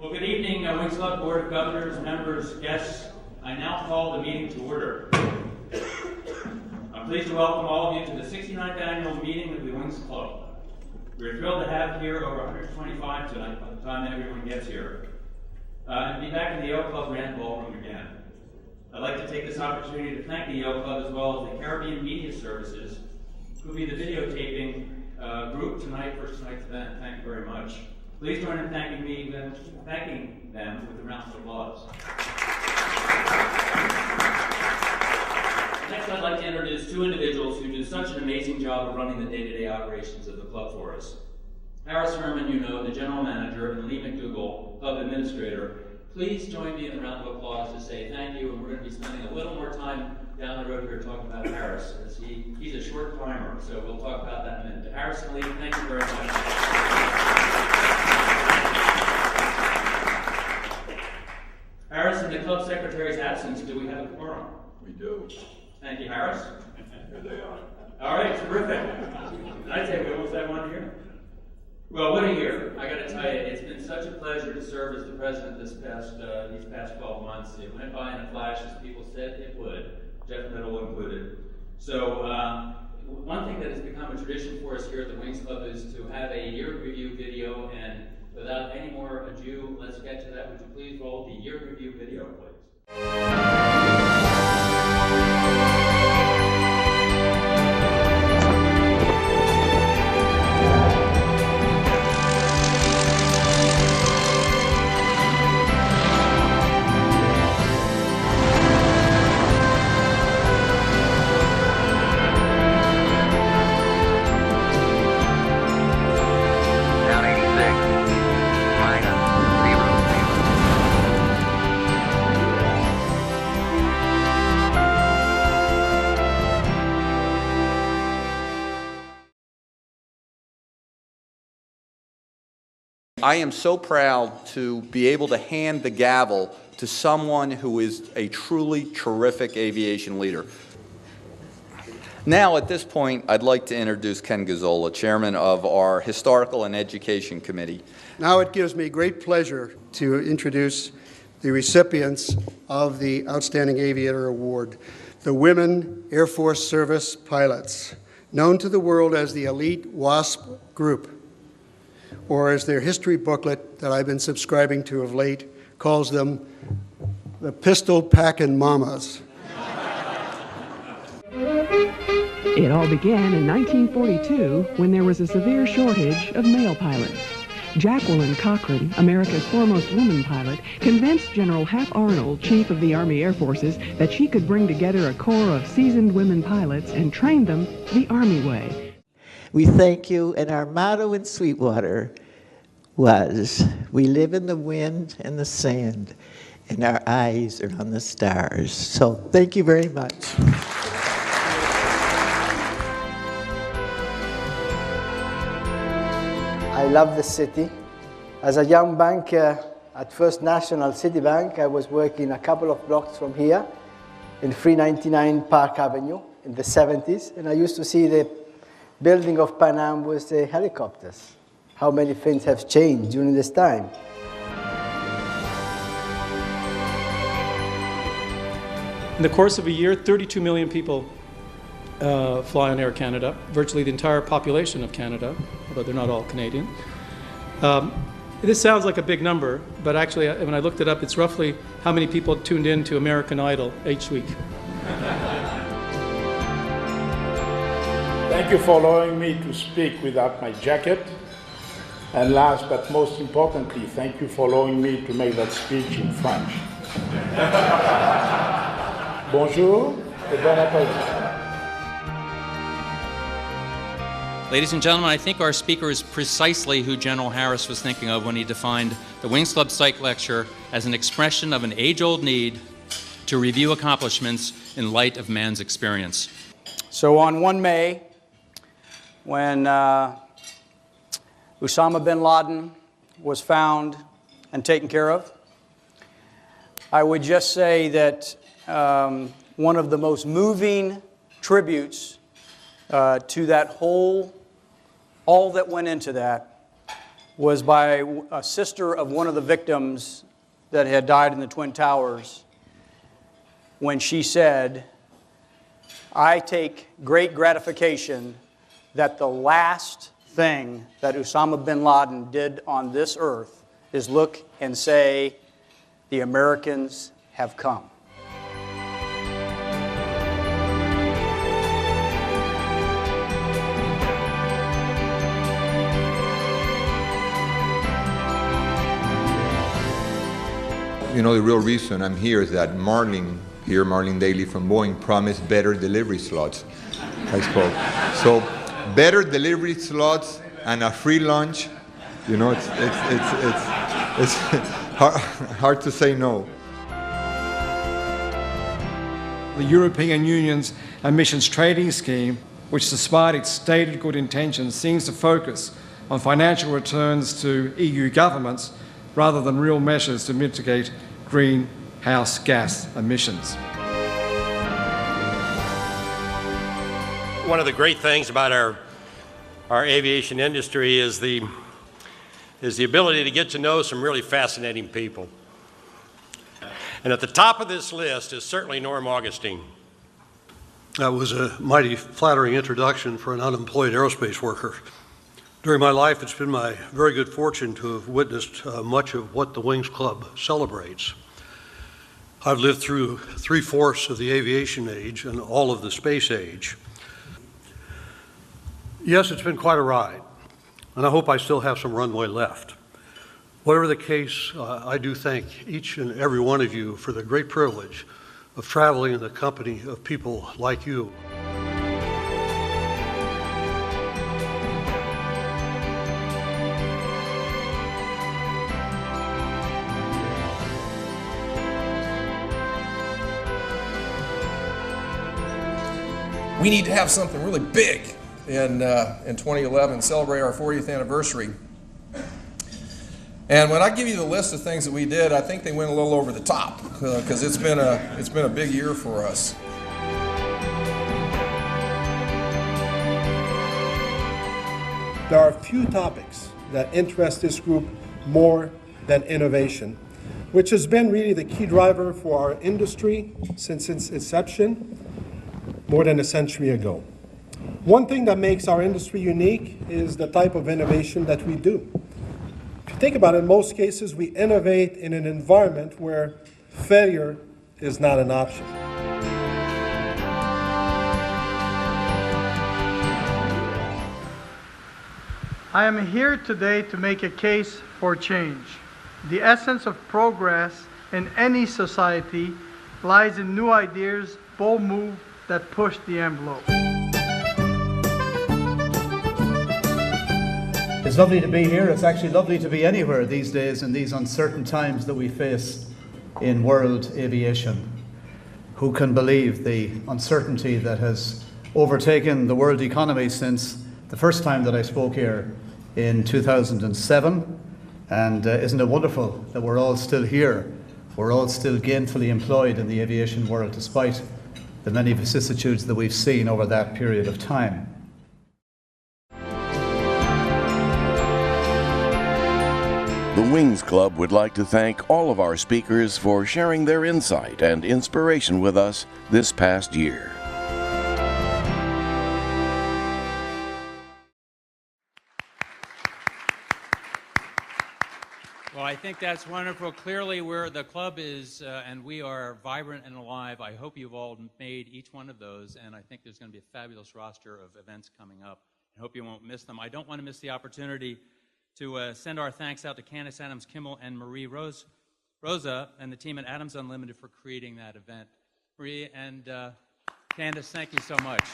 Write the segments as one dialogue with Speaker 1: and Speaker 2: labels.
Speaker 1: Well, good evening, Wings Club Board of Governors, members, guests. I now call the meeting to order. I'm pleased to welcome all of you to the 69th annual meeting of the Wings Club. We're thrilled to have here over 125 tonight by the time everyone gets here, and be back in the Yale Club Grand Ballroom again. I'd like to take this opportunity to thank the Yale Club as well as the Caribbean Media Services, who will be the videotaping group tonight for tonight's event. Thank you very much. Please join in thanking them with a round of applause. Next, I'd like to introduce two individuals who do such an amazing job of running the day-to-day operations of the club for us. Harris Herman, you know, the general manager, and Lee McDougall, club administrator. Please join me in a round of applause to say thank you, and we're going to be spending a little more time down the road here talking about Harris, as he's a short climber, so we'll talk about that in a minute. But Harris and Lee, thank you very much. Harris, in the club secretary's absence, do we have a quorum?
Speaker 2: We do.
Speaker 1: Thank you, Harris.
Speaker 2: Here they are.
Speaker 1: All right, terrific. I'd say we almost had one here. Well, what a year. I got to tell you, it's been such a pleasure to serve as the president these past 12 months. It went by in a flash, as people said it would, Jeff Middle included. So one thing that has become a tradition for us here at the Wings Club is to have a year review video, and without any more ado, let's get to that. Would you please roll the year review video, please?
Speaker 3: I am so proud to be able to hand the gavel to someone who is a truly terrific aviation leader. Now, at this point, I'd like to introduce Ken Gazzola, chairman of our Historical and Education Committee.
Speaker 4: Now it gives me great pleasure to introduce the recipients of the Outstanding Aviator Award, the Women Air Force Service Pilots, known to the world as the Elite WASP Group, or as their history booklet that I've been subscribing to of late calls them, the Pistol-Packin' Mamas.
Speaker 5: It all began in 1942 when there was a severe shortage of male pilots. Jacqueline Cochran, America's foremost woman pilot, convinced General Hap Arnold, Chief of the Army Air Forces, that she could bring together a corps of seasoned women pilots and train them the Army way.
Speaker 6: We thank you, and our motto in Sweetwater was, we live in the wind and the sand, and our eyes are on the stars. So thank you very much.
Speaker 7: I love the city. As a young banker at First National Citibank, I was working a couple of blocks from here in 399 Park Avenue in the 70s, and I used to see the building of Pan Am with the helicopters. How many things have changed during this time.
Speaker 8: In the course of a year, 32 million people fly on Air Canada, virtually the entire population of Canada, although they're not all Canadian. This sounds like a big number, but actually, when I looked it up, it's roughly how many people tuned in to American Idol each week.
Speaker 2: Thank you for allowing me to speak without my jacket. And last but most importantly, thank you for allowing me to make that speech in French. Bonjour et bon appétit.
Speaker 1: Ladies and gentlemen, I think our speaker is precisely who General Harris was thinking of when he defined the Wings Club Psych Lecture as an expression of an age-old need to review accomplishments in light of man's experience.
Speaker 9: So on 1 May, when Osama bin Laden was found and taken care of, I would just say that one of the most moving tributes to that all that went into that, was by a sister of one of the victims that had died in the Twin Towers, when she said, "I take great gratification that the last thing that Osama bin Laden did on this earth is look and say, 'The Americans have come.'"
Speaker 10: You know, the real reason I'm here is that Marlene Daly from Boeing, promised better delivery slots. I spoke. So, better delivery slots and a free lunch, you know, it's hard to say no.
Speaker 11: The European Union's emissions trading scheme, which despite its stated good intentions seems to focus on financial returns to EU governments rather than real measures to mitigate greenhouse gas emissions.
Speaker 12: One of the great things about our aviation industry is the ability to get to know some really fascinating people. And at the top of this list is certainly Norm Augustine.
Speaker 13: That was a mighty flattering introduction for an unemployed aerospace worker. During my life, it's been my very good fortune to have witnessed much of what the Wings Club celebrates. I've lived through 3/4 of the aviation age and all of the space age. Yes, it's been quite a ride, and I hope I still have some runway left. Whatever the case, I do thank each and every one of you for the great privilege of traveling in the company of people like you.
Speaker 14: We need to have something really big in 2011, celebrate our 40th anniversary. And when I give you the list of things that we did, I think they went a little over the top because it's been a big year for us.
Speaker 15: There are few topics that interest this group more than innovation, which has been really the key driver for our industry since its inception more than a century ago. One thing that makes our industry unique is the type of innovation that we do. If you think about it, in most cases, we innovate in an environment where failure is not an option.
Speaker 16: I am here today to make a case for change. The essence of progress in any society lies in new ideas, bold moves that push the envelope.
Speaker 17: It's lovely to be here. It's actually lovely to be anywhere these days in these uncertain times that we face in world aviation. Who can believe the uncertainty that has overtaken the world economy since the first time that I spoke here in 2007? And isn't it wonderful that we're all still here? We're all still gainfully employed in the aviation world despite the many vicissitudes that we've seen over that period of time.
Speaker 18: The Wings Club would like to thank all of our speakers for sharing their insight and inspiration with us this past year.
Speaker 1: Well, I think that's wonderful. Clearly, the club is, and we are vibrant and alive. I hope you've all made each one of those, and I think there's going to be a fabulous roster of events coming up. I hope you won't miss them. I don't want to miss the opportunity to send our thanks out to Candace Adams Kimmel and Marie Rosa and the team at Adams Unlimited for creating that event. Marie and Candace, thank you so much.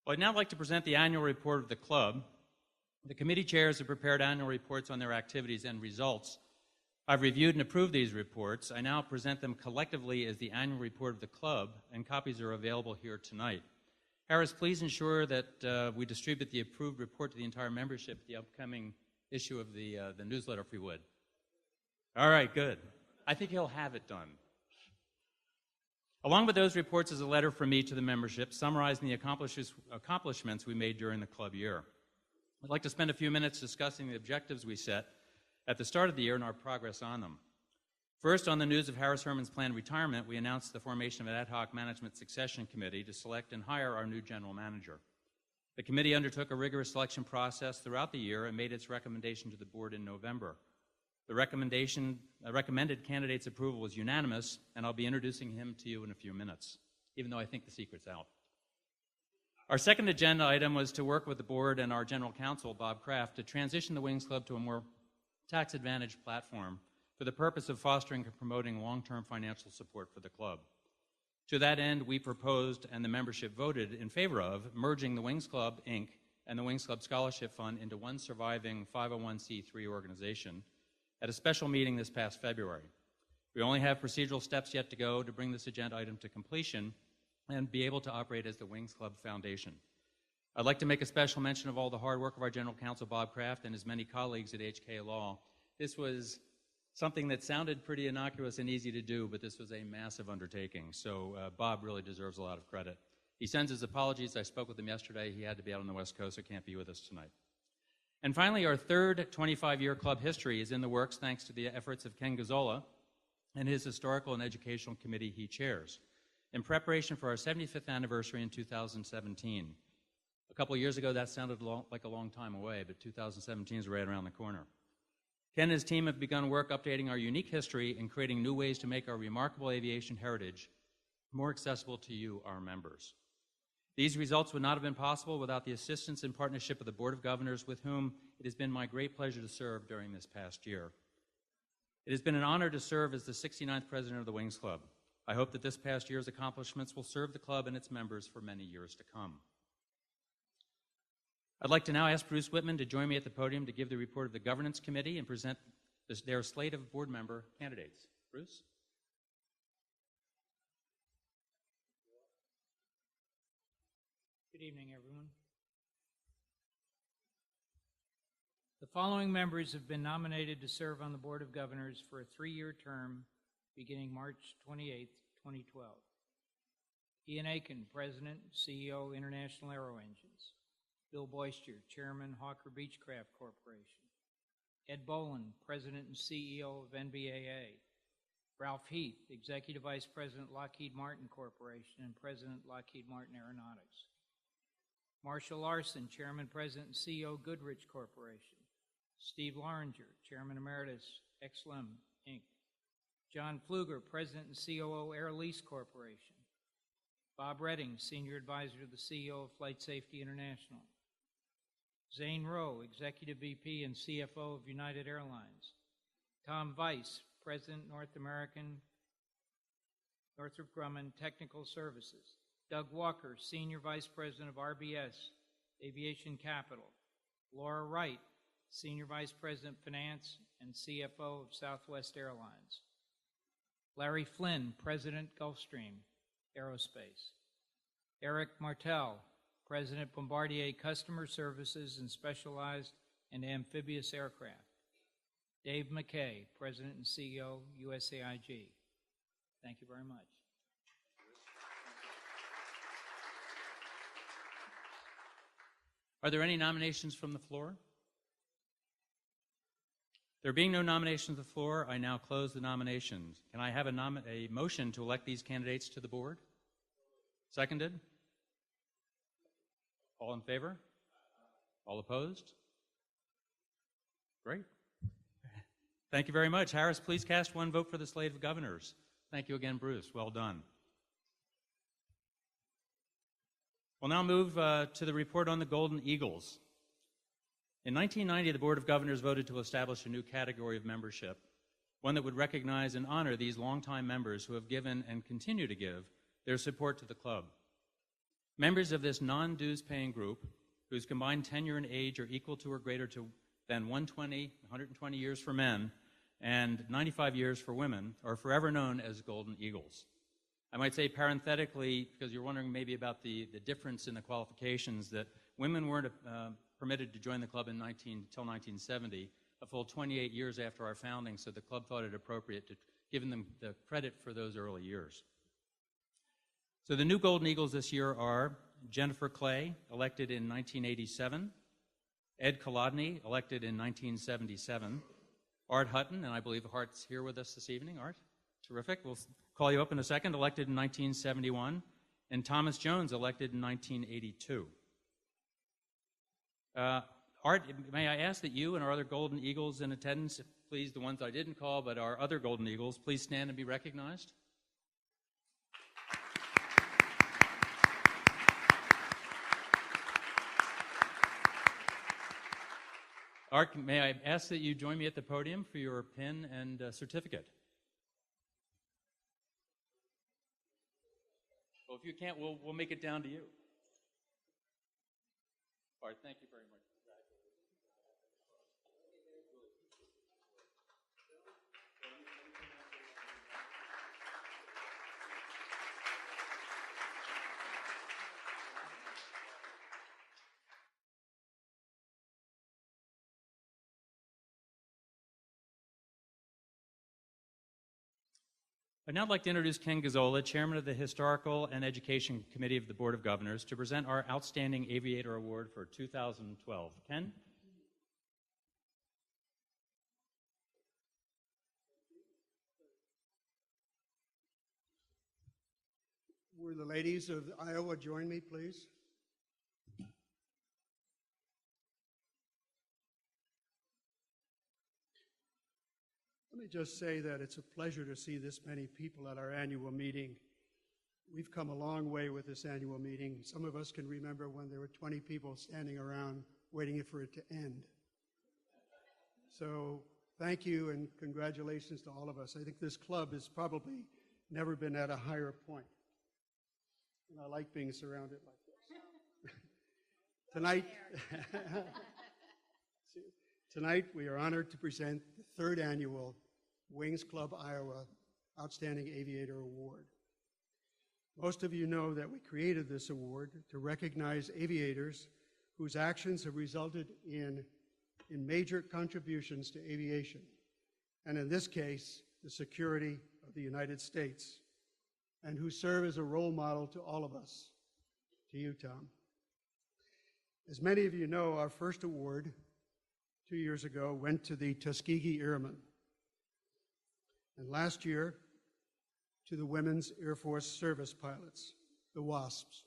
Speaker 1: Well, I'd now like to present the annual report of the club. The committee chairs have prepared annual reports on their activities and results. I've reviewed and approved these reports. I now present them collectively as the annual report of the club, and copies are available here tonight. Harris, please ensure that we distribute the approved report to the entire membership, the upcoming issue of the newsletter, if you would. All right, good. I think he'll have it done. Along with those reports is a letter from me to the membership summarizing the accomplishments we made during the club year. I'd like to spend a few minutes discussing the objectives we set at the start of the year and our progress on them. First, on the news of Harris Herman's planned retirement, we announced the formation of an ad hoc management succession committee to select and hire our new general manager. The committee undertook a rigorous selection process throughout the year and made its recommendation to the board in November. The recommended candidate's approval was unanimous, and I'll be introducing him to you in a few minutes, even though I think the secret's out. Our second agenda item was to work with the board and our general counsel, Bob Kraft, to transition the Wings Club to a more tax-advantaged platform for the purpose of fostering and promoting long-term financial support for the club. To that end, we proposed, and the membership voted in favor of, merging the Wings Club, Inc. and the Wings Club Scholarship Fund into one surviving 501c3 organization at a special meeting this past February. We only have procedural steps yet to go to bring this agenda item to completion and be able to operate as the Wings Club Foundation. I'd like to make a special mention of all the hard work of our general counsel, Bob Kraft, and his many colleagues at HK Law. This was something that sounded pretty innocuous and easy to do, but this was a massive undertaking, so Bob really deserves a lot of credit. He sends his apologies. I spoke with him yesterday. He had to be out on the West Coast, so can't be with us tonight. And finally, our third 25-year club history is in the works thanks to the efforts of Ken Gazzola and his historical and educational committee he chairs, in preparation for our 75th anniversary in 2017. A couple of years ago, that sounded like a long time away, but 2017 is right around the corner. Ken and his team have begun work updating our unique history and creating new ways to make our remarkable aviation heritage more accessible to you, our members. These results would not have been possible without the assistance and partnership of the Board of Governors, with whom it has been my great pleasure to serve during this past year. It has been an honor to serve as the 69th president of the Wings Club. I hope that this past year's accomplishments will serve the club and its members for many years to come. I'd like to now ask Bruce Whitman to join me at the podium to give the report of the Governance Committee and present their slate of board member candidates. Bruce?
Speaker 19: Good evening, everyone. The following members have been nominated to serve on the Board of Governors for a 3-year term beginning March 28, 2012. Ian Aiken, President, CEO, International Aero Engines. Bill Boyster, Chairman, Hawker Beechcraft Corporation. Ed Boland, President and CEO of NBAA. Ralph Heath, Executive Vice President, Lockheed Martin Corporation and President, Lockheed Martin Aeronautics. Marshall Larson, Chairman, President, and CEO, Goodrich Corporation. Steve Loringer, Chairman Emeritus, XLM, Inc. John Pfluger, President and COO, Air Lease Corporation. Bob Redding, Senior Advisor to the CEO of Flight Safety International. Zane Rowe, Executive VP and CFO of United Airlines. Tom Weiss, President, Northrop Grumman Technical Services. Doug Walker, Senior Vice President of RBS, Aviation Capital. Laura Wright, Senior Vice President, Finance and CFO of Southwest Airlines. Larry Flynn, President, Gulfstream Aerospace. Eric Martel, President, Bombardier Customer Services and Specialized and Amphibious Aircraft. Dave McKay, President and CEO, USAIG. Thank you very much.
Speaker 1: Are there any nominations from the floor? There being no nominations from the floor, I now close the nominations. Can I have a motion to elect these candidates to the board? Seconded? All in favor? All opposed? Great. Thank you very much. Harris, please cast one vote for the slate of governors. Thank you again, Bruce. Well done. We'll now move to the report on the Golden Eagles. In 1990, the Board of Governors voted to establish a new category of membership, one that would recognize and honor these longtime members who have given and continue to give their support to the club. Members of this non-dues paying group, whose combined tenure and age are equal to or greater than 120 years for men and 95 years for women, are forever known as Golden Eagles. I might say parenthetically, because you're wondering maybe about the difference in the qualifications, that women weren't permitted to join the club until 1970, a full 28 years after our founding, so the club thought it appropriate to give them the credit for those early years. So the new Golden Eagles this year are Jennifer Clay, elected in 1987, Ed Kolodny, elected in 1977, Art Hutton, and I believe Art's here with us this evening. Art, terrific. We'll call you up in a second, elected in 1971, and Thomas Jones, elected in 1982. Art, may I ask that you and our other Golden Eagles in attendance, please, the ones I didn't call, but our other Golden Eagles, please stand and be recognized. Art, may I ask that you join me at the podium for your pin and certificate? Well, if you can't, we'll make it down to you. Art, thank you very much. I'd now like to introduce Ken Gazzola, Chairman of the Historical and Education Committee of the Board of Governors, to present our Outstanding Aviator Award for 2012. Ken?
Speaker 4: Will the ladies of Iowa join me, please? Let me just say that it's a pleasure to see this many people at our annual meeting. We've come a long way with this annual meeting. Some of us can remember when there were 20 people standing around waiting for it to end. So thank you and congratulations to all of us. I think this club has probably never been at a higher point. And I like being surrounded like this. Tonight we are honored to present the third annual Wings Club Iowa Outstanding Aviator Award. Most of you know that we created this award to recognize aviators whose actions have resulted in major contributions to aviation, and in this case, the security of the United States, and who serve as a role model to all of us, to you, Tom. As many of you know, our first award 2 years ago went to the Tuskegee Airmen, and last year to the Women's Air Force Service Pilots, the WASPs.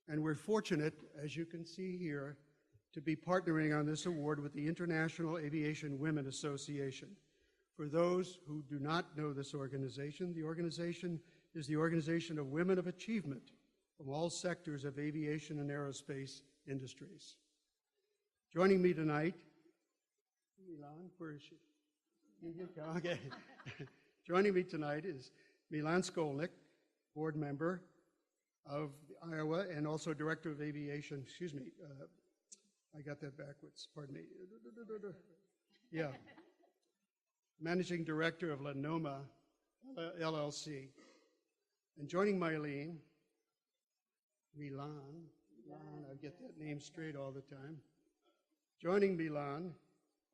Speaker 4: And we're fortunate, as you can see here, to be partnering on this award with the International Aviation Women Association. For those who do not know this organization, the organization is the Organization of Women of Achievement from all sectors of aviation and aerospace industries. Joining me tonight, Milan, where is she? Okay. Joining me tonight is Milan Skolnick, board member of Iowa and also director of aviation, excuse me, I got that backwards, pardon me. Yeah. Managing director of Lenoma LLC. And joining Milan, I get that name straight all the time. Joining Milan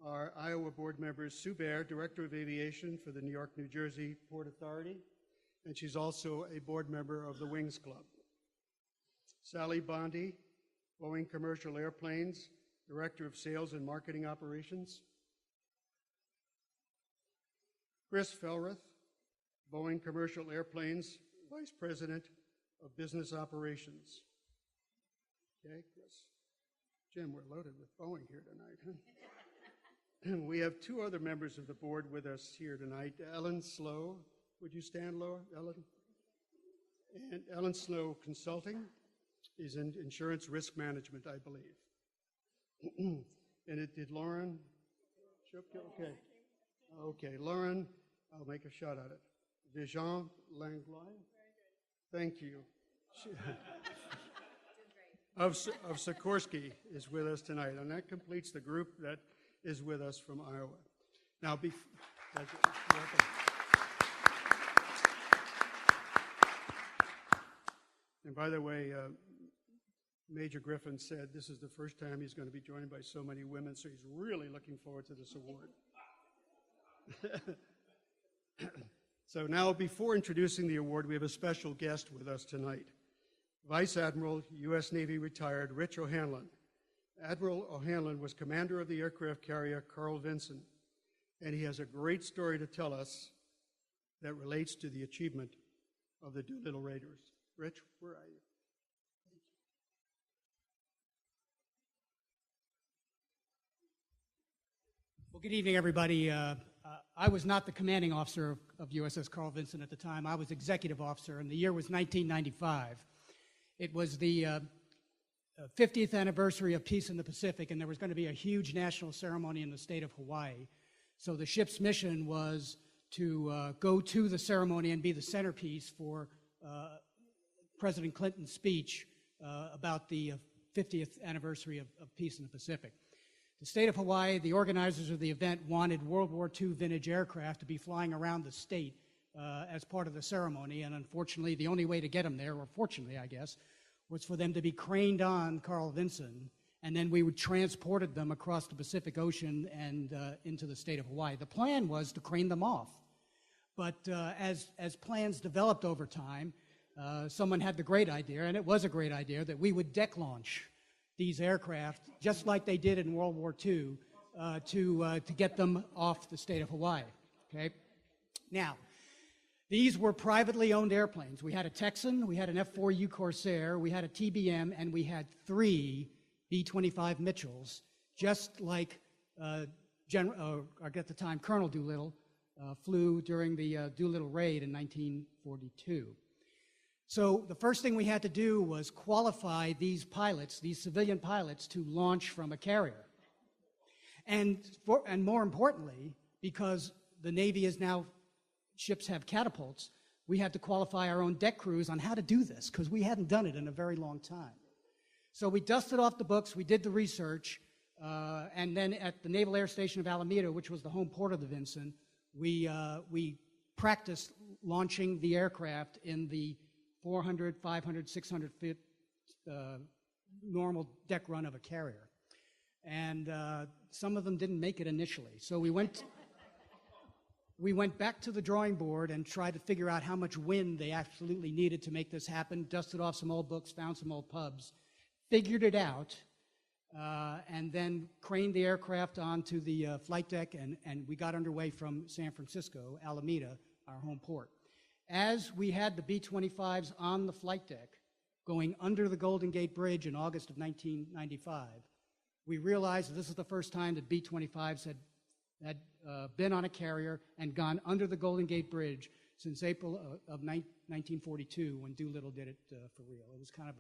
Speaker 4: are Iowa board members Sue Baer, Director of Aviation for the New York, New Jersey Port Authority, and she's also a board member of the Wings Club. Sally Bondi, Boeing Commercial Airplanes, Director of Sales and Marketing Operations. Chris Felrath, Boeing Commercial Airplanes, Vice President of Business Operations. Okay, Chris. Jim, we're loaded with Boeing here tonight, huh? We have two other members of the board with us here tonight. Ellen Slow, would you stand, Laura? Ellen? And Ellen Slow Consulting is in insurance risk management, I believe. And it did Lauren? Okay. Okay, Lauren, I'll make a shot at it. Vision Langlois? Thank you. Of Sikorsky is with us tonight, and that completes the group that is with us from Iowa. Now, and by the way, Major Griffin said this is the first time he's going to be joined by so many women, so he's really looking forward to this award. So now, before introducing the award, we have a special guest with us tonight. Vice Admiral, U.S. Navy retired, Rich O'Hanlon. Admiral O'Hanlon was commander of the aircraft carrier Carl Vinson, and he has a great story to tell us that relates to the achievement of the Doolittle Raiders. Rich, where are you?
Speaker 20: Well, good evening, everybody. I was not the commanding officer of USS Carl Vinson at the time. I was executive officer, and the year was 1995. It was the 50th anniversary of peace in the Pacific, and there was going to be a huge national ceremony in the state of Hawaii. So the ship's mission was to go to the ceremony and be the centerpiece for President Clinton's speech about the 50th anniversary of peace in the Pacific. The state of Hawaii, the organizers of the event, wanted World War II vintage aircraft to be flying around the state as part of the ceremony, and unfortunately, the only way to get them there, or fortunately, I guess, was for them to be craned on Carl Vinson, and then we would transported them across the Pacific Ocean and into the state of Hawaii. The plan was to crane them off, but as plans developed over time, someone had the great idea, and it was a great idea, that we would deck launch these aircraft, just like they did in World War II, to get them off the state of Hawaii. Okay? Now, these were privately owned airplanes. We had a Texan, we had an F-4U Corsair, we had a TBM, and we had 3 B-25 Mitchells, just like at the time Colonel Doolittle flew during the Doolittle raid in 1942. So the first thing we had to do was qualify these pilots, these civilian pilots, to launch from a carrier. And more importantly, because the Navy is now, ships have catapults, we had to qualify our own deck crews on how to do this, because we hadn't done it in a very long time. So we dusted off the books, we did the research, and then at the Naval Air Station of Alameda, which was the home port of the Vinson, we practiced launching the aircraft in the 400, 500, 600 feet normal deck run of a carrier. And some of them didn't make it initially. So we went back to the drawing board and tried to figure out how much wind they absolutely needed to make this happen, dusted off some old books, found some old pubs, figured it out, and then craned the aircraft onto the flight deck, and we got underway from San Francisco, Alameda, our home port. As we had the B-25s on the flight deck going under the Golden Gate Bridge in August of 1995, we realized that this is the first time that B-25s had been on a carrier and gone under the Golden Gate Bridge since April of 1942, when Doolittle did it for real. It was kind of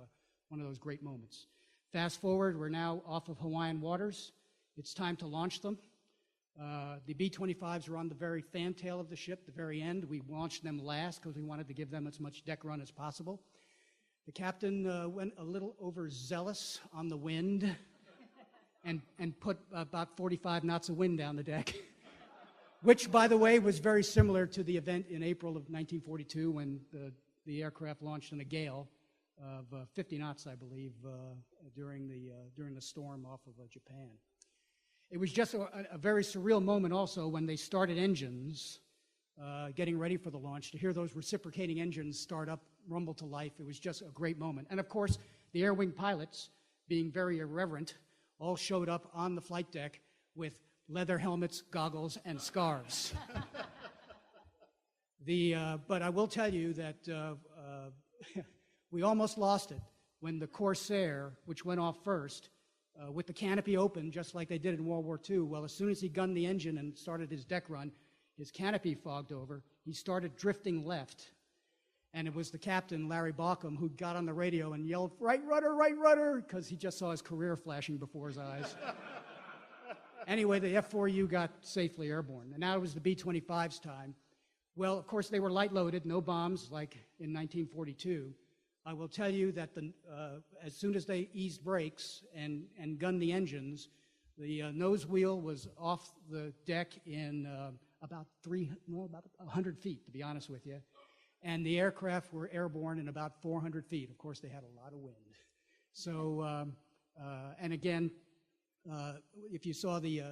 Speaker 20: one of those great moments. Fast forward, we're now off of Hawaiian waters. It's time to launch them. The B-25s were on the very fantail of the ship, the very end. We launched them last because we wanted to give them as much deck run as possible. The captain went a little overzealous on the wind and put about 45 knots of wind down the deck, which, by the way, was very similar to the event in April of 1942 when the aircraft launched in a gale of 50 knots, I believe, during the storm off of Japan. It was just a very surreal moment also when they started engines, getting ready for the launch. To hear those reciprocating engines start up, rumble to life, it was just a great moment. And of course, the air wing pilots, being very irreverent, all showed up on the flight deck with leather helmets, goggles, and scarves. But I will tell you that we almost lost it when the Corsair, which went off first, with the canopy open, just like they did in World War II. Well, as soon as he gunned the engine and started his deck run, his canopy fogged over. He started drifting left. And it was the captain, Larry Bauckham, who got on the radio and yelled, right rudder, because he just saw his career flashing before his eyes. Anyway, the F-4U got safely airborne. And now it was the B-25's time. Well, of course, they were light-loaded, no bombs like in 1942. I will tell you that as soon as they eased brakes and gunned the engines, the nose wheel was off the deck in about 100 feet, to be honest with you. And the aircraft were airborne in about 400 feet. Of course, they had a lot of wind. So, and again, if you saw the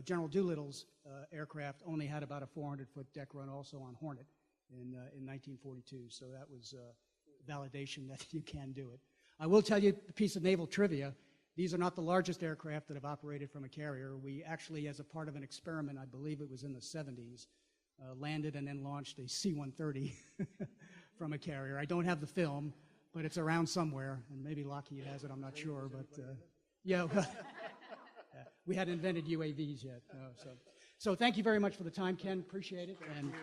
Speaker 20: General Doolittle's aircraft only had about a 400-foot deck run also on Hornet in 1942, so that was validation that you can do it. I will tell you a piece of naval trivia. These are not the largest aircraft that have operated from a carrier. We actually, as a part of an experiment, I believe it was in the 70s, landed and then launched a C-130 from a carrier. I don't have the film, but it's around somewhere, and maybe Lockheed has it, I'm not sure, but yeah, we hadn't invented UAVs yet. So thank you very much for the time, Ken, appreciate it. And,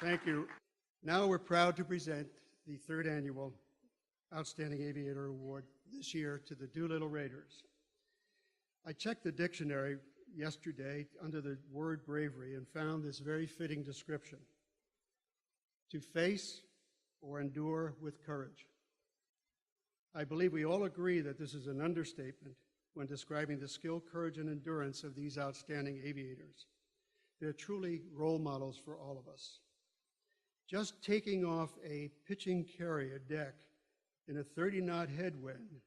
Speaker 4: Thank you. Now we're proud to present the third annual Outstanding Aviator Award this year to the Doolittle Raiders. I checked the dictionary yesterday under the word bravery and found this very fitting description: to face or endure with courage. I believe we all agree that this is an understatement when describing the skill, courage, and endurance of these outstanding aviators. They're truly role models for all of us. Just taking off a pitching carrier deck in a 30-knot headwind,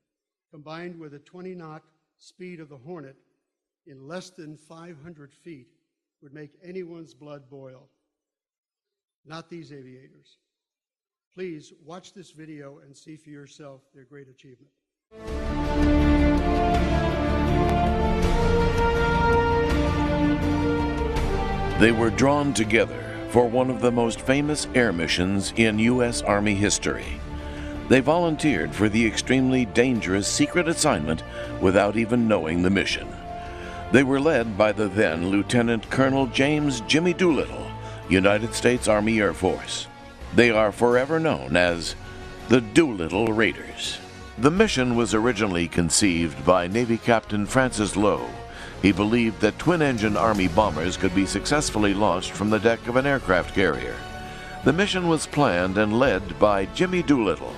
Speaker 4: combined with a 20-knot speed of the Hornet in less than 500 feet, would make anyone's blood boil. Not these aviators. Please watch this video and see for yourself their great achievement.
Speaker 18: They were drawn together for one of the most famous air missions in U.S. Army history. They volunteered for the extremely dangerous secret assignment without even knowing the mission. They were led by the then Lieutenant Colonel James Jimmy Doolittle, United States Army Air Force. They are forever known as the Doolittle Raiders. The mission was originally conceived by Navy Captain Francis Lowe. He believed that twin-engine Army bombers could be successfully launched from the deck of an aircraft carrier. The mission was planned and led by Jimmy Doolittle.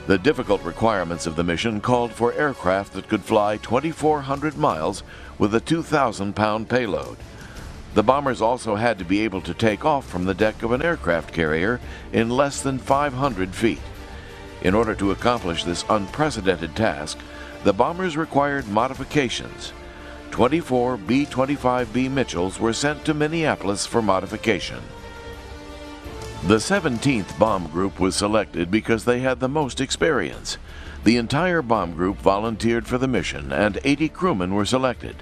Speaker 18: The difficult requirements of the mission called for aircraft that could fly 2,400 miles with a 2,000-pound payload. The bombers also had to be able to take off from the deck of an aircraft carrier in less than 500 feet. In order to accomplish this unprecedented task, the bombers required modifications. 24 B-25B Mitchells were sent to Minneapolis for modification. The 17th Bomb Group was selected because they had the most experience. The entire bomb group volunteered for the mission, and 80 crewmen were selected.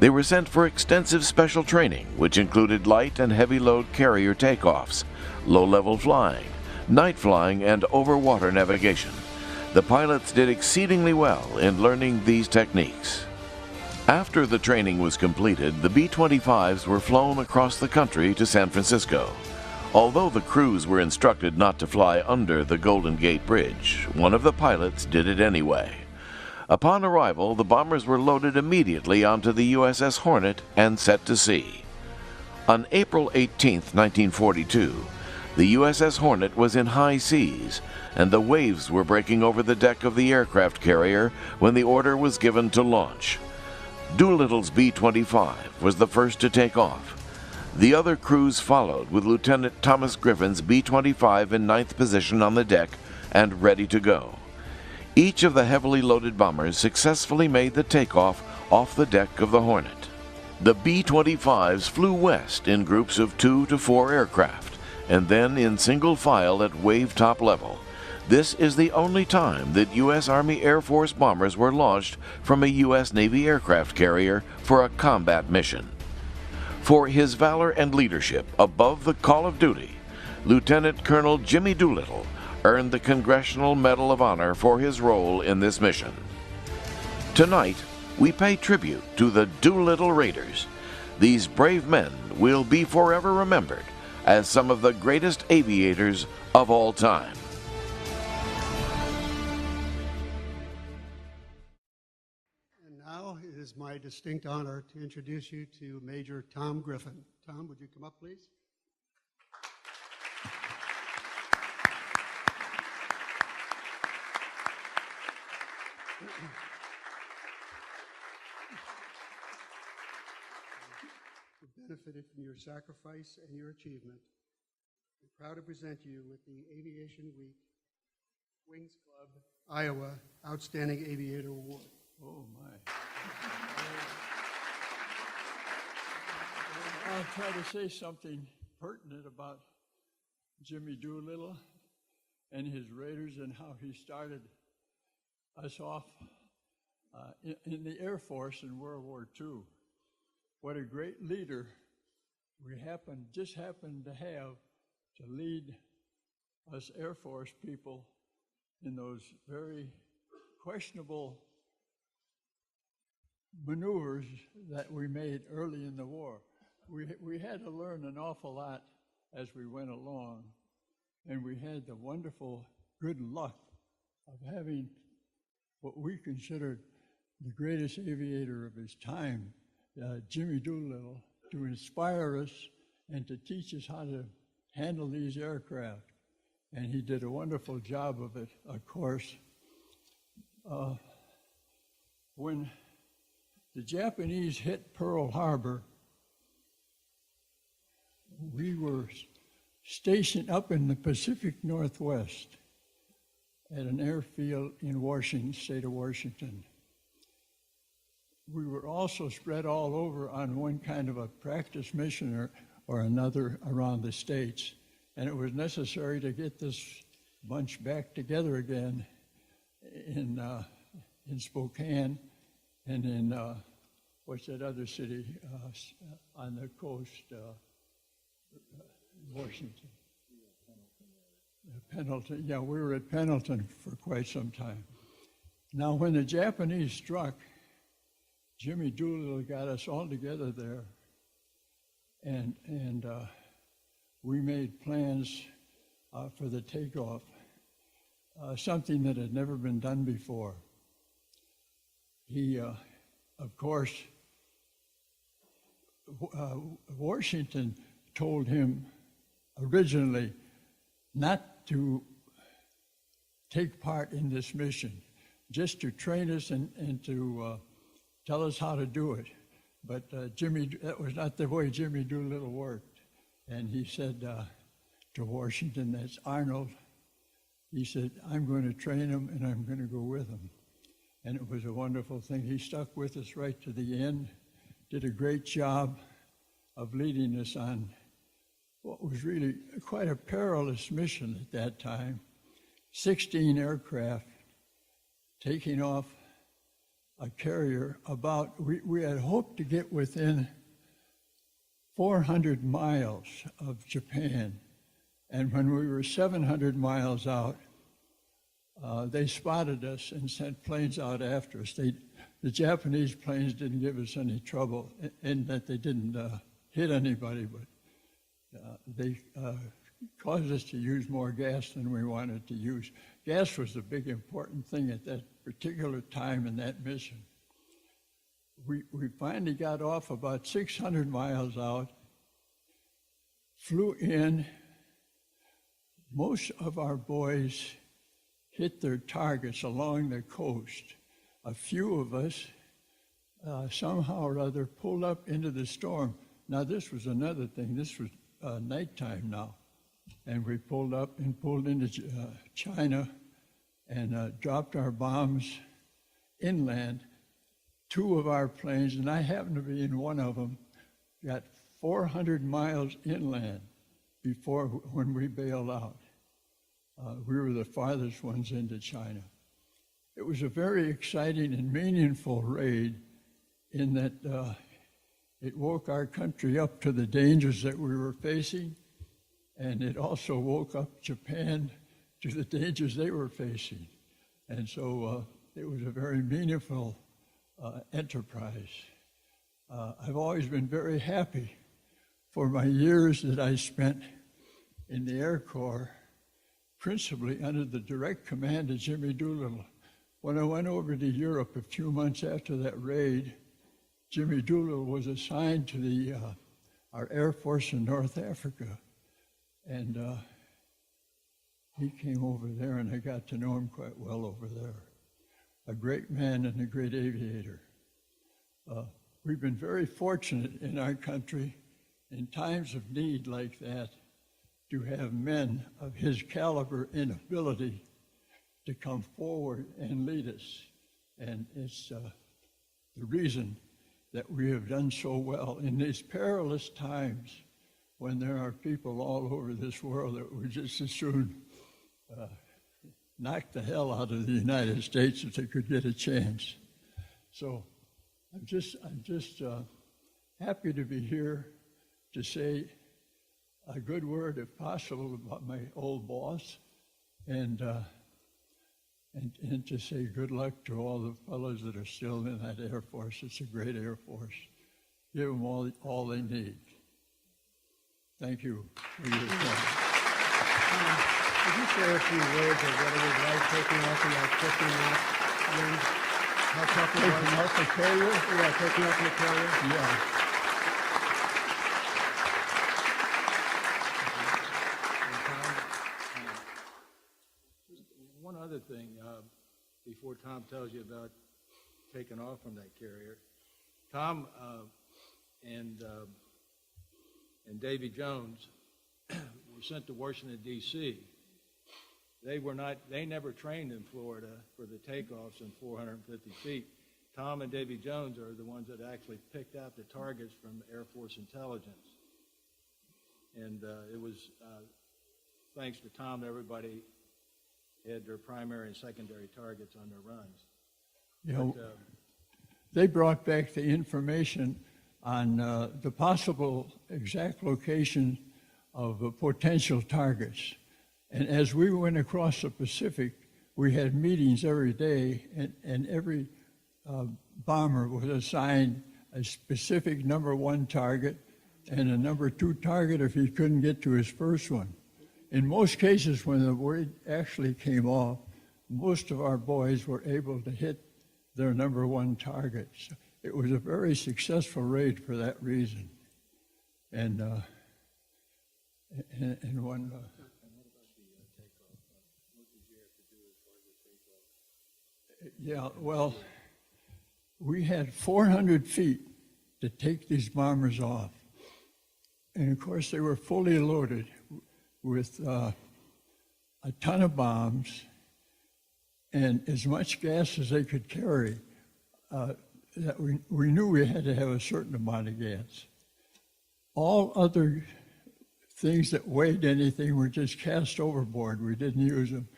Speaker 18: They were sent for extensive special training, which included light and heavy load carrier takeoffs, low-level flying, night flying, and over-water navigation. The pilots did exceedingly well in learning these techniques. After the training was completed, the B-25s were flown across the country to San Francisco. Although the crews were instructed not to fly under the Golden Gate Bridge, one of the pilots did it anyway. Upon arrival, the bombers were loaded immediately onto the USS Hornet and set to sea. On April 18, 1942, the USS Hornet was in high seas, and the waves were breaking over the deck of the aircraft carrier when the order was given to launch. Doolittle's B-25 was the first to take off. The other crews followed, with Lieutenant Thomas Griffin's B-25 in 9th position on the deck and ready to go. Each of the heavily loaded bombers successfully made the takeoff off the deck of the Hornet. The B-25s flew west in groups of 2 to 4 aircraft, and then in single file at wave-top level. This is the only time that U.S. Army Air Force bombers were launched from a U.S. Navy aircraft carrier for a combat mission. For his valor and leadership above the call of duty, Lieutenant Colonel Jimmy Doolittle earned the Congressional Medal of Honor for his role in this mission. Tonight, we pay tribute to the Doolittle Raiders. These brave men will be forever remembered as some of the greatest aviators of all time.
Speaker 4: It is my distinct honor to introduce you to Major Tom Griffin. Tom, would you come up, please? We benefited from your sacrifice and your achievement. We proud to present you with the Aviation Week Wings Club Iowa Outstanding Aviator Award.
Speaker 21: Oh, my. I'll try to say something pertinent about Jimmy Doolittle and his Raiders and how he started us off in the Air Force in World War II. What a great leader we just happened to have to lead us Air Force people in those very questionable maneuvers that we made early in the war. We had to learn an awful lot as we went along, and we had the wonderful good luck of having what we considered the greatest aviator of his time, Jimmy Doolittle, to inspire us and to teach us how to handle these aircraft. And he did a wonderful job of it, of course. When the Japanese hit Pearl Harbor, we were stationed up in the Pacific Northwest at an airfield in Washington, state of Washington. We were also spread all over on one kind of a practice mission or another around the states. And it was necessary to get this bunch back together again in Spokane and in, what's that other city on the coast, Washington? Pendleton. Yeah, we were at Pendleton for quite some time. Now, when the Japanese struck, Jimmy Doolittle got us all together there, and we made plans for the takeoff, something that had never been done before. He, of course, Washington told him originally not to take part in this mission, just to train us and to tell us how to do it. But that was not the way Jimmy Doolittle worked. And he said to Washington, that's Arnold, he said, I'm going to train him and I'm going to go with him. And it was a wonderful thing. He stuck with us right to the end, did a great job of leading us on what was really quite a perilous mission at that time. 16 aircraft taking off a carrier we had hoped to get within 400 miles of Japan. And when we were 700 miles out, they spotted us and sent planes out after us. The Japanese planes didn't give us any trouble in that they didn't hit anybody, but they caused us to use more gas than we wanted to use. Gas was the big important thing at that particular time in that mission. We finally got off about 600 miles out, flew in. Most of our boys hit their targets along the coast. A few of us somehow or other pulled up into the storm. Now this was another thing. This was nighttime now. And we pulled up and pulled into China and dropped our bombs inland. 2 of our planes, and I happened to be in one of them, got 400 miles inland when we bailed out. We were the farthest ones into China. It was a very exciting and meaningful raid in that it woke our country up to the dangers that we were facing, and it also woke up Japan to the dangers they were facing. And so it was a very meaningful enterprise. I've always been very happy for my years that I spent in the Air Corps, principally under the direct command of Jimmy Doolittle. When I went over to Europe a few months after that raid, Jimmy Doolittle was assigned to our Air Force in North Africa. And he came over there, and I got to know him quite well over there. A great man and a great aviator. We've been very fortunate in our country in times of need like that to have men of his caliber and ability to come forward and lead us. And it's the reason that we have done so well in these perilous times when there are people all over this world that would just as soon knock the hell out of the United States if they could get a chance. So I'm just happy to be here to say a good word, if possible, about my old boss, and to say good luck to all the fellows that are still in that Air Force. It's a great Air Force. Give them all they need. Thank you for your time.
Speaker 3: Could you share a few words of what it was like taking off in that 15 wind? How tough it was?
Speaker 21: Taking off the carrier?
Speaker 3: Yeah, taking off in the carrier.
Speaker 21: Yeah.
Speaker 22: One other thing, before Tom tells you about taking off from that carrier, Tom and Davy Jones were sent to Washington, D.C. They never trained in Florida for the takeoffs in 450 feet. Tom and Davy Jones are the ones that actually picked out the targets from Air Force intelligence. And it was thanks to Tom that everybody had their primary and secondary targets on their runs.
Speaker 21: You know, they brought back the information on the possible exact location of potential targets. And as we went across the Pacific, we had meetings every day, and every bomber was assigned a specific number 1 target and a number 2 target if he couldn't get to his first one. In most cases, when the word actually came off, most of our boys were able to hit their number 1 targets. It was a very successful raid for that reason. And one. Yeah, well, we had 400 feet to take these bombers off. And of course, they were fully loaded with a ton of bombs and as much gas as they could carry. That we knew we had to have a certain amount of gas. All other things that weighed anything were just cast overboard. We didn't use them.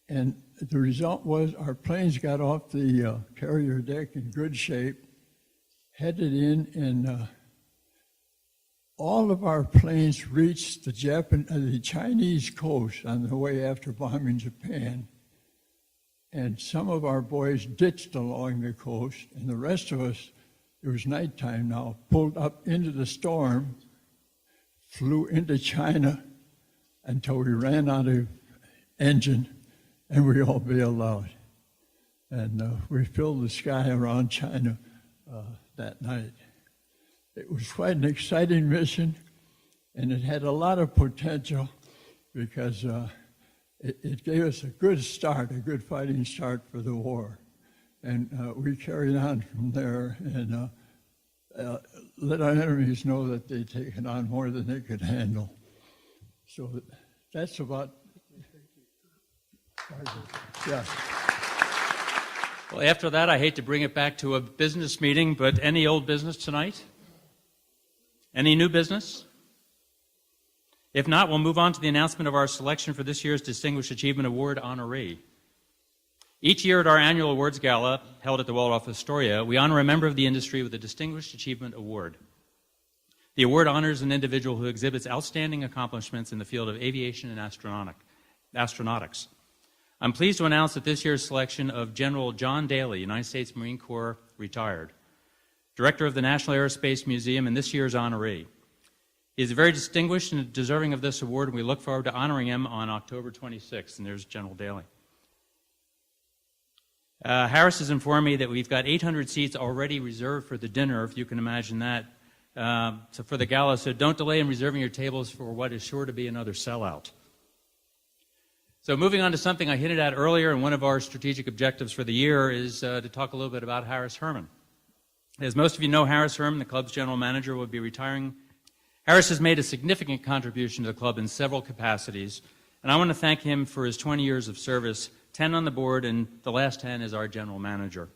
Speaker 21: And the result was our planes got off the carrier deck in good shape, headed in, and all of our planes reached the Chinese coast on the way after bombing Japan. And some of our boys ditched along the coast, and the rest of us, it was nighttime now, pulled up into the storm, flew into China until we ran out of engine, and we all bailed out. And we filled the sky around China that night. It was quite an exciting mission, and it had a lot of potential because it gave us a good start, a good fighting start for the war. And we carried on from there and let our enemies know that they'd taken on more than they could handle. So that's about, yeah.
Speaker 1: Well, after that, I hate to bring it back to a business meeting, but any old business tonight? Any new business? If not, we'll move on to the announcement of our selection for this year's Distinguished Achievement Award honoree. Each year at our annual awards gala, held at the Waldorf Astoria, we honor a member of the industry with a Distinguished Achievement Award. The award honors an individual who exhibits outstanding accomplishments in the field of aviation and astronautics. I'm pleased to announce that this year's selection of General John Daly, United States Marine Corps, retired, Director of the National Aerospace Museum, and this year's honoree. He is very distinguished and deserving of this award, and we look forward to honoring him on October 26th. And there's General Daly. Harris has informed me that we've got 800 seats already reserved for the dinner, if you can imagine that, so for the gala. So don't delay in reserving your tables for what is sure to be another sellout. So moving on to something I hinted at earlier, and one of our strategic objectives for the year is to talk a little bit about Harris Herman. As most of you know, Harris Herman, the club's general manager, will be retiring Harris has made a significant contribution to the club in several capacities, and I want to thank him for his 20 years of service, 10 on the board, and the last 10 as our general manager.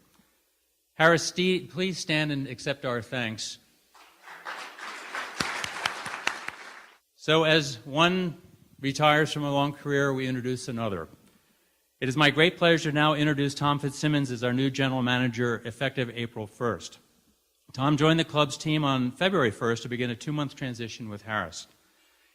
Speaker 1: Harris, please stand and accept our thanks. So as one retires from a long career, we introduce another. It is my great pleasure to now introduce Tom Fitzsimmons as our new general manager, effective April 1st. Tom joined the club's team on February 1st to begin a 2-month transition with Harris.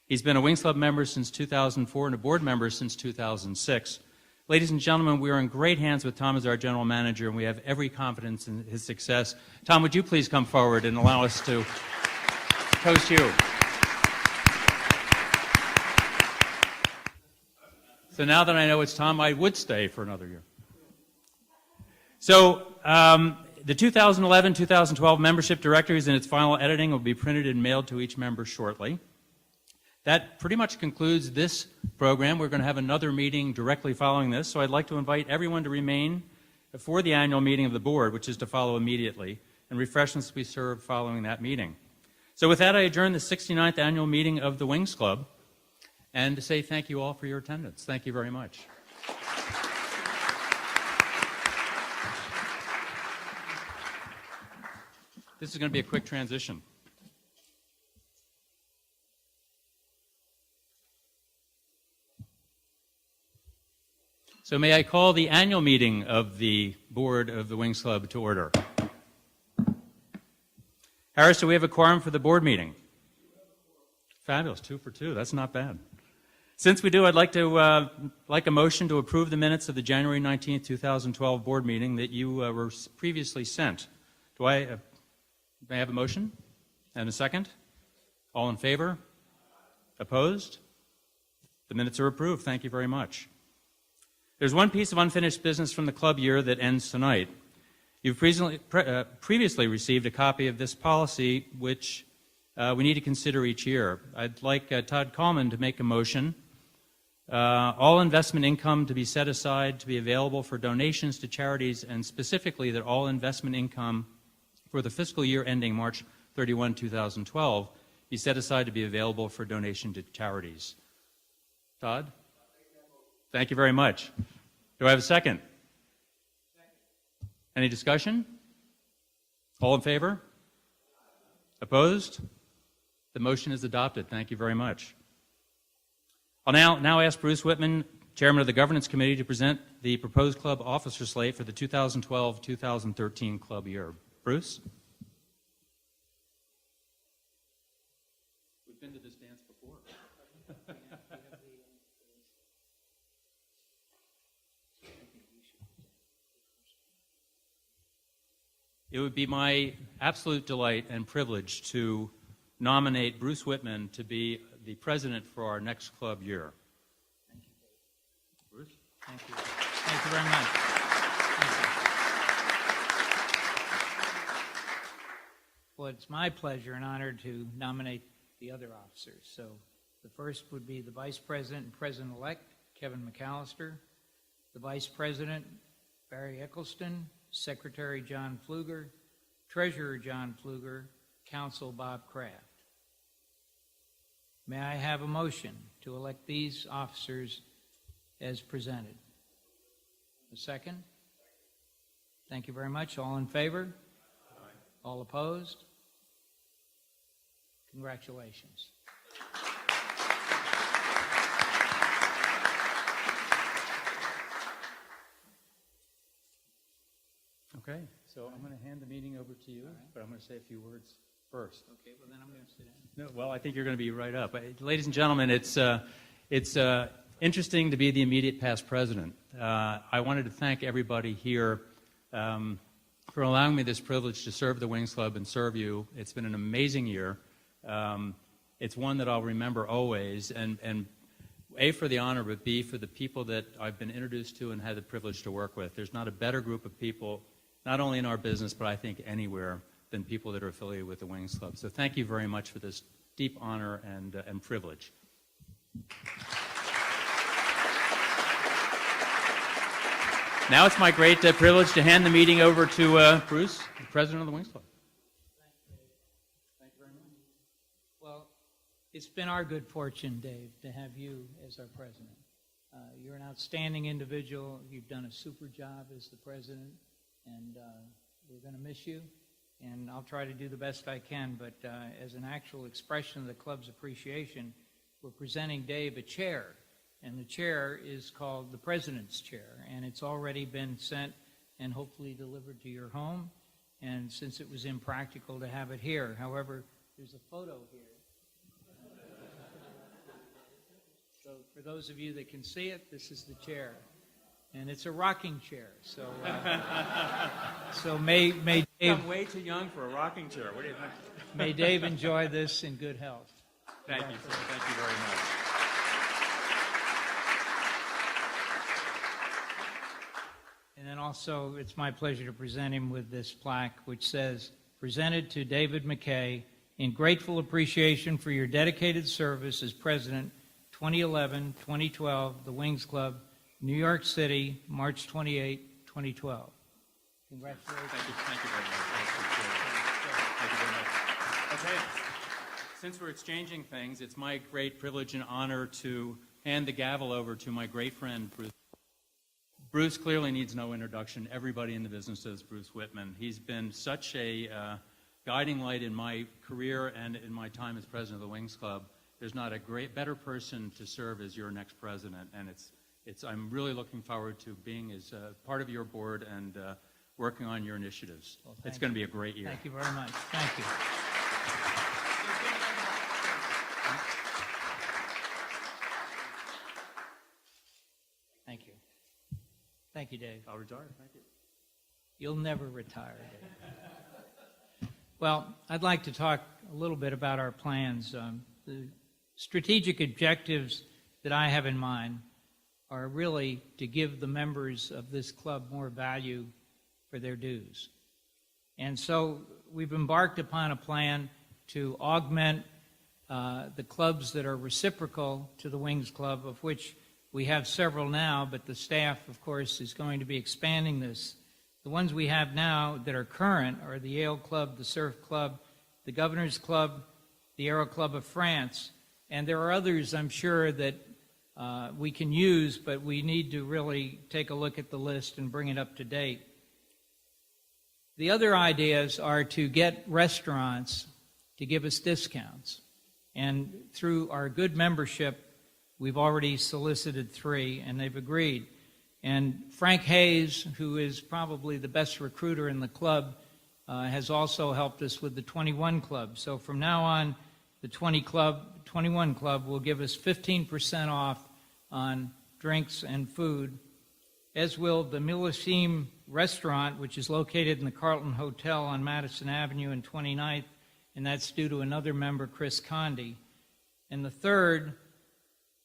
Speaker 1: He's been a Wings Club member since 2004 and a board member since 2006. Ladies and gentlemen, we are in great hands with Tom as our general manager, and we have every confidence in his success. Tom, would you please come forward and allow us to toast you? So now that I know it's Tom, I would stay for another year. So the 2011-2012 membership directory is in its final editing. It will be printed and mailed to each member shortly. That pretty much concludes this program. We're going to have another meeting directly following this, so I'd like to invite everyone to remain for the annual meeting of the board, which is to follow immediately, and refreshments will be served following that meeting. So with that, I adjourn the 69th annual meeting of the Wings Club, and to say thank you all for your attendance. Thank you very much. This is going to be a quick transition. So may I call the annual meeting of the board of the Wings Club to order. Harris, do we have a quorum for the board meeting? Fabulous, 2 for 2. That's not bad. Since we do, I'd like to like a motion to approve the minutes of the January 19th, 2012 board meeting that you were previously sent. May I have a motion and a second? All in favor? Opposed? The minutes are approved. Thank you very much. There's one piece of unfinished business from the club year that ends tonight. You've previously received a copy of this policy, which we need to consider each year. I'd like Todd Coleman to make a motion. All investment income to be set aside to be available for donations to charities, and specifically that all investment income for the fiscal year ending March 31, 2012 be set aside to be available for donation to charities. Todd? Thank you very much. Do I have a second? Any discussion? All in favor? Opposed? The motion is adopted. Thank you very much. I'll now ask Bruce Whitman, Chairman of the Governance Committee, to present the proposed club officer slate for the 2012-2013 club year. Bruce? We've been to this dance before. It would be my absolute delight and privilege to nominate Bruce Whitman to be the president for our next club year. Thank you. Bruce? Thank you. Thank you very much.
Speaker 19: Well, it's my pleasure and honor to nominate the other officers. So the first would be the Vice President and President-elect, Kevin McAllister, the Vice President, Barry Eccleston, Secretary John Pfluger, Treasurer John Pfluger, Counsel Bob Kraft. May I have a motion to elect these officers as presented? A second? Thank you very much. All in favor? Aye. All opposed? Congratulations.
Speaker 1: Okay, so I'm going to hand the meeting over to you, but I'm going to say a few words first.
Speaker 19: Okay, well then I'm going to sit down.
Speaker 1: No, well, I think you're going to be right up. Ladies and gentlemen, it's interesting to be the immediate past president. I wanted to thank everybody here for allowing me this privilege to serve the Wings Club and serve you. It's been an amazing year. It's one that I'll remember always, and A, for the honor, but B, for the people that I've been introduced to and had the privilege to work with. There's not a better group of people, not only in our business, but I think anywhere, than people that are affiliated with the Wings Club. So thank you very much for this deep honor and privilege. Now it's my great privilege to hand the meeting over to Bruce, the President of the Wings Club.
Speaker 19: Well, It's been our good fortune, Dave, to have you as our president. You're an outstanding individual. You've done a super job as the president, and we're going to miss you. And I'll try to do the best I can, but as an actual expression of the club's appreciation, we're presenting Dave a chair, and the chair is called the President's Chair, and it's already been sent and hopefully delivered to your home. And since it was impractical to have it here, however, there's a photo here. So for those of you that can see it, this is the chair. And it's a rocking chair. So, so may Dave...
Speaker 1: I'm way too young for a rocking chair. What do you think?
Speaker 19: May Dave enjoy this in good health.
Speaker 1: Thank you, sir. Thank you very much.
Speaker 19: And then also, it's my pleasure to present him with this plaque, which says, "Presented to David McKay in grateful appreciation for your dedicated service as president, 2011-2012, the Wings Club, New York City, March 28, 2012. Congratulations.
Speaker 1: Thank you very much. Thank you very much. Okay, since we're exchanging things, it's my great privilege and honor to hand the gavel over to my great friend, Bruce. Bruce clearly needs no introduction. Everybody in the business knows Bruce Whitman. He's been such a guiding light in my career and in my time as president of the Wings Club. There's not a better person to serve as your next president, and I'm really looking forward to being as part of your board and working on your initiatives.
Speaker 19: Well,
Speaker 1: it's going to be a great year.
Speaker 19: Thank you very much. Thank you. Thank you. Thank you, Dave.
Speaker 1: I'll retire. Thank you.
Speaker 19: You'll never retire, Dave. Well, I'd like to talk a little bit about our plans. The strategic objectives that I have in mind are really to give the members of this club more value for their dues. And so we've embarked upon a plan to augment the clubs that are reciprocal to the Wings Club, of which we have several now, but the staff, of course, is going to be expanding this. The ones we have now that are current are the Yale Club, the Surf Club, the Governor's Club, the Aero Club of France, and there are others I'm sure that we can use, but we need to really take a look at the list and bring it up to date. The other ideas are to get restaurants to give us discounts. And through our good membership, we've already solicited 3, and they've agreed. And Frank Hayes, who is probably the best recruiter in the club, has also helped us with the 21 Club. So from now on, the 21 Club will give us 15% off on drinks and food, as will the Milashim Restaurant, which is located in the Carlton Hotel on Madison Avenue and 29th, and that's due to another member, Chris Condi. And the third,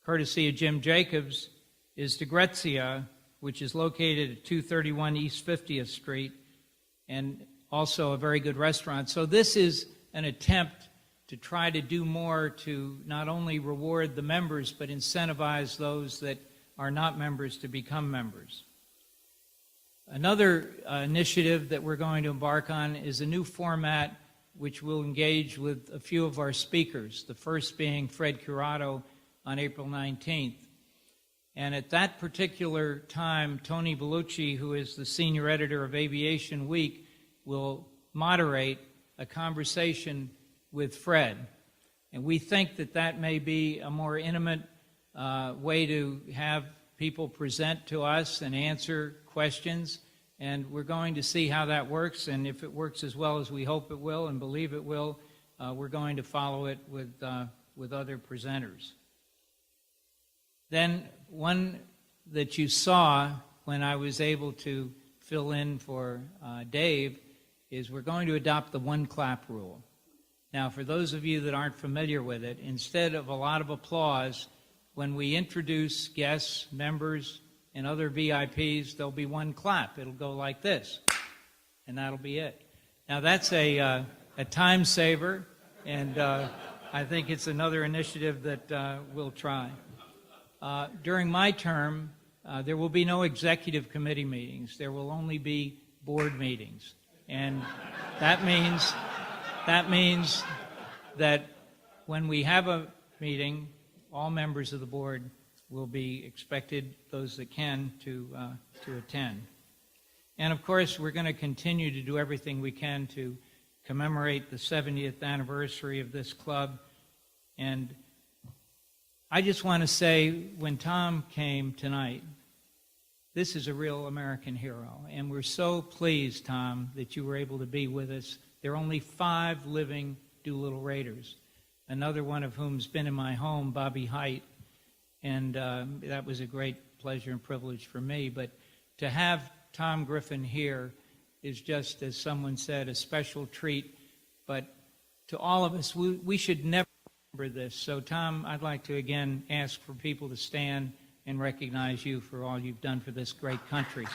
Speaker 19: courtesy of Jim Jacobs, is De Grezia, which is located at 231 East 50th Street, and also a very good restaurant. So this is an attempt to try to do more to not only reward the members, but incentivize those that are not members to become members. Another initiative that we're going to embark on is a new format which will engage with a few of our speakers, the first being Fred Curato on April 19th. And at that particular time, Tony Bellucci, who is the senior editor of Aviation Week, will moderate a conversation with Fred. And we think that that may be a more intimate way to have people present to us and answer questions. And we're going to see how that works. And if it works as well as we hope it will and believe it will, we're going to follow it with other presenters. Then one that you saw when I was able to fill in for Dave is we're going to adopt the one clap rule. Now, for those of you that aren't familiar with it, instead of a lot of applause, when we introduce guests, members, and other VIPs, there'll be one clap. It'll go like this, and that'll be it. Now, that's a time saver, and I think it's another initiative that we'll try. During my term, there will be no executive committee meetings. There will only be board meetings. And that means that when we have a meeting, all members of the board will be expected, those that can, to attend. And of course, we're going to continue to do everything we can to commemorate the 70th anniversary of this club. And I just want to say, when Tom came tonight, this is a real American hero. And we're so pleased, Tom, that you were able to be with us. There are only 5 living Doolittle Raiders, another one of whom's been in my home, Bobby Height. And that was a great pleasure and privilege for me. But to have Tom Griffin here is just, as someone said, a special treat. But to all of us, we should never remember this. So, Tom, I'd like to again ask for people to stand and recognize you for all you've done for this great country.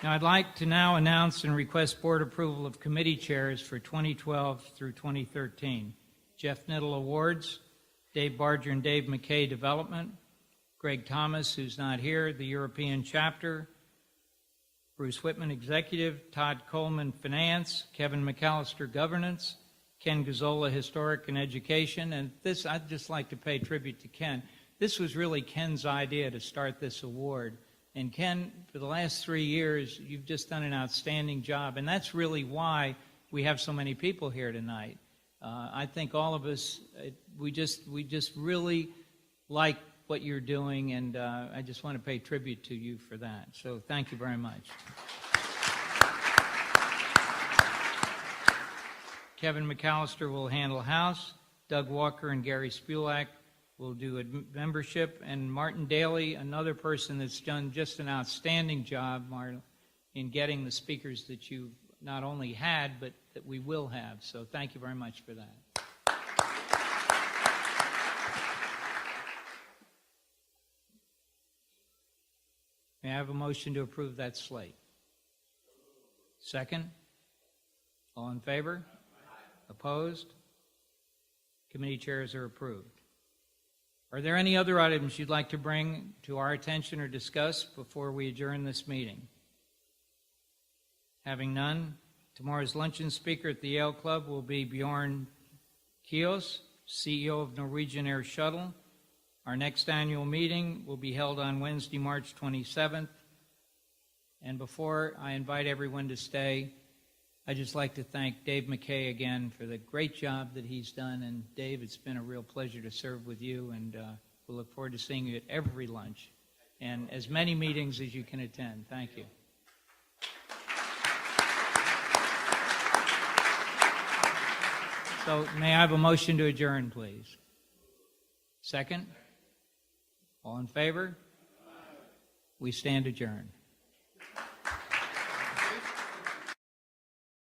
Speaker 19: Now, I'd like to now announce and request board approval of committee chairs for 2012 through 2013. Jeff Niddle Awards, Dave Barger and Dave McKay Development, Greg Thomas, who's not here, the European Chapter, Bruce Whitman Executive, Todd Coleman Finance, Kevin McAllister Governance, Ken Gazzola Historic and Education. And this, I'd just like to pay tribute to Ken. This was really Ken's idea to start this award. And Ken, for the last 3 years, you've just done an outstanding job. And that's really why we have so many people here tonight. I think all of us, we just really like what you're doing, and I just want to pay tribute to you for that. So thank you very much. Kevin McAllister will handle House. Doug Walker and Gary Spulak will do membership. And Martin Daly, another person that's done just an outstanding job, Martin, in getting the speakers that you've not only had, but that we will have. So thank you very much for that. May I have a motion to approve that slate? Second? All in favor? Opposed? Committee chairs are approved. Are there any other items you'd like to bring to our attention or discuss before we adjourn this meeting? Having none, tomorrow's luncheon speaker at the Yale Club will be Bjorn Kios, CEO of Norwegian Air Shuttle. Our next annual meeting will be held on Wednesday, March 27th. And before I invite everyone to stay, I'd just like to thank Dave McKay again for the great job that he's done. And Dave, it's been a real pleasure to serve with you, and we'll look forward to seeing you at every lunch and as many meetings as you can attend. Thank you. So may I have a motion to adjourn, please? Second? All in favor? We stand adjourned.